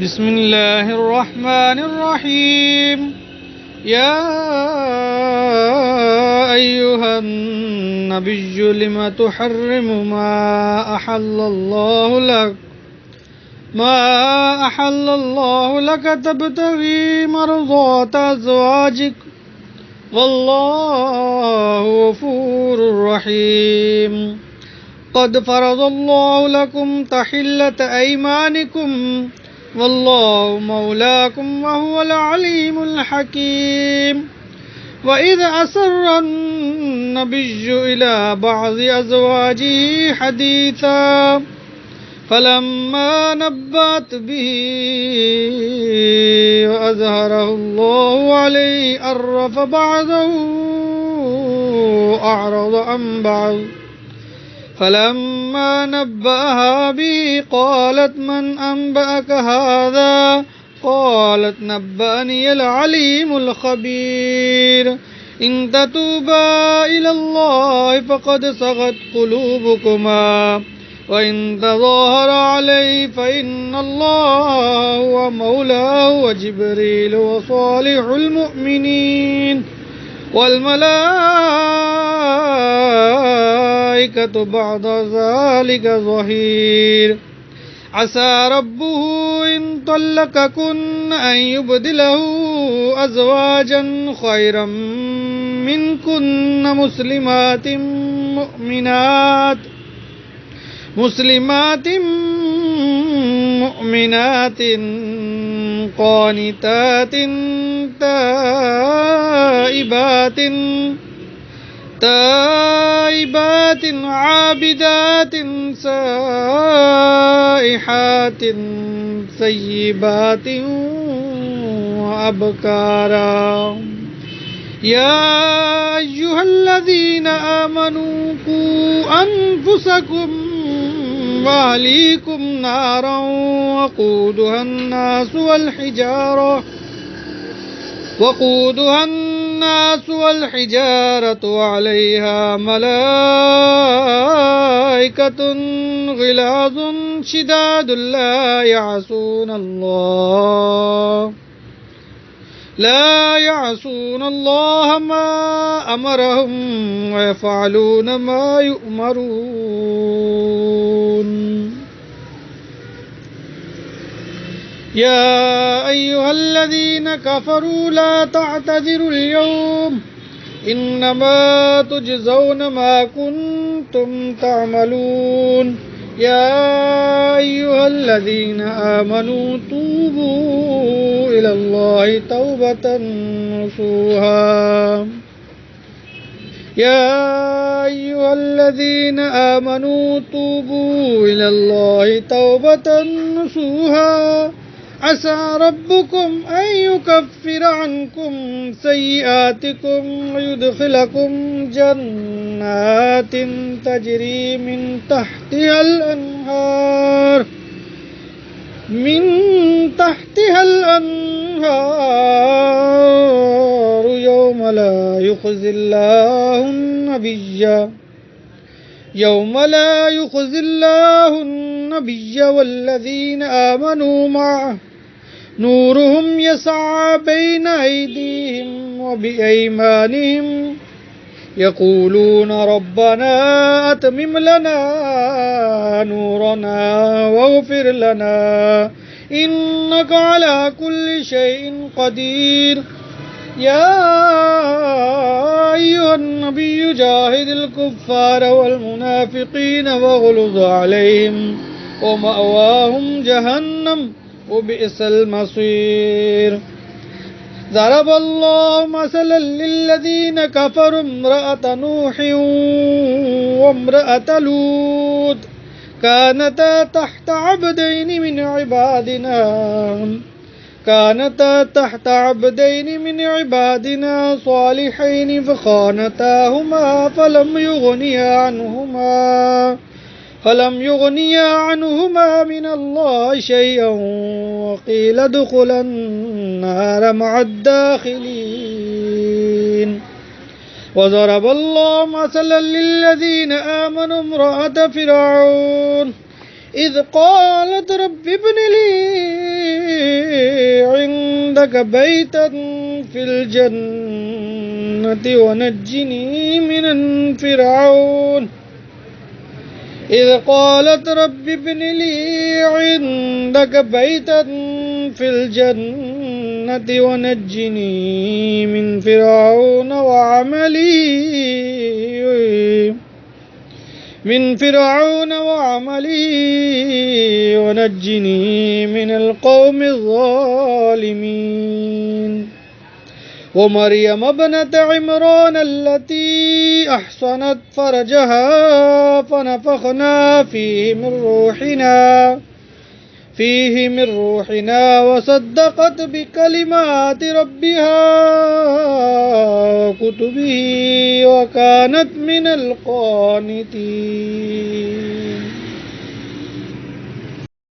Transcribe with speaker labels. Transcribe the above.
Speaker 1: بسم الله الرحمن الرحيم. يا أيها النبي لم تحرم ما أحل الله لك تبتغي مرضات أزواجك والله غفور رحيم. قد فرض الله لكم تحلة أيمانكم والله مولاكم وهو العليم الحكيم. وإذ أسر النبي إلى بعض أزواجه حديثا فلما نبأت به وأظهره الله عليه عرف بعضه أعرض عن بعض فلما نبأها به قالت من أنبأك هذا قالت نبأني العليم الخبير. إن تتوبا إلى الله فقد صغت قلوبكما وإن تظاهر عليه فإن الله هو مولاه وجبريل وصالح المؤمنين والملائكة بعد ذلك ظهير. عسى ربه إن طلقكن أن يبدله أزواجا خيرا منكن مسلمات مؤمنات قانتات تائبات عابدات سائحات ثيبات وأبكارا. يا أيها الذين آمنوا قوا أنفسكم وأهليكم نارا وقودها الناس والحجارة عليها ملائكة غلاظ شداد لا يعصون الله ما أمرهم ويفعلون ما يؤمرون. يا أيها الذين كفروا لا تعتذروا اليوم إنما تجزون ما كنتم تعملون. يا أيها الذين آمنوا توبوا إلى الله توبة نصوحا. يا أيها الذين آمنوا توبوا إلى الله توبة نصوحا. عسى ربكم أن يكفر عنكم سيئاتكم ويدخلكم جنات تجري من تحتها الأنهار يوم لا يخزي الله النبي والذين آمنوا معه نورهم يسعى بين أيديهم وبأيمانهم يقولون ربنا أتمم لنا نورنا واغفر لنا إنك على كل شيء قدير. يا أيها النبي جاهد الكفار والمنافقين واغلظ عليهم ومأواهم جهنم وبئس المصير. ضرب الله مثلا للذين كفروا امرأة نوح وامرأة لوط كانتا تحت عبدين من عبادنا صالحين فخانتاهما فلم يغنيا عنهما من الله شيئا وقيل ادخلا النار مع الداخلين. وضرب الله مثلا للذين آمنوا امرأة فرعون إذ قالت رب ابن لي عندك بيتا في الجنة ونجني من فرعون إذ قالت رب ابن لي عندك بيتا في الجنة ونجني من فرعون وعملي ونجني من القوم الظالمين ومريم ابنة عمران التي أحصنت فرجها فنفخنا فيه من روحنا وصدقت بكلمات ربها وكتبه وكانت من القانتين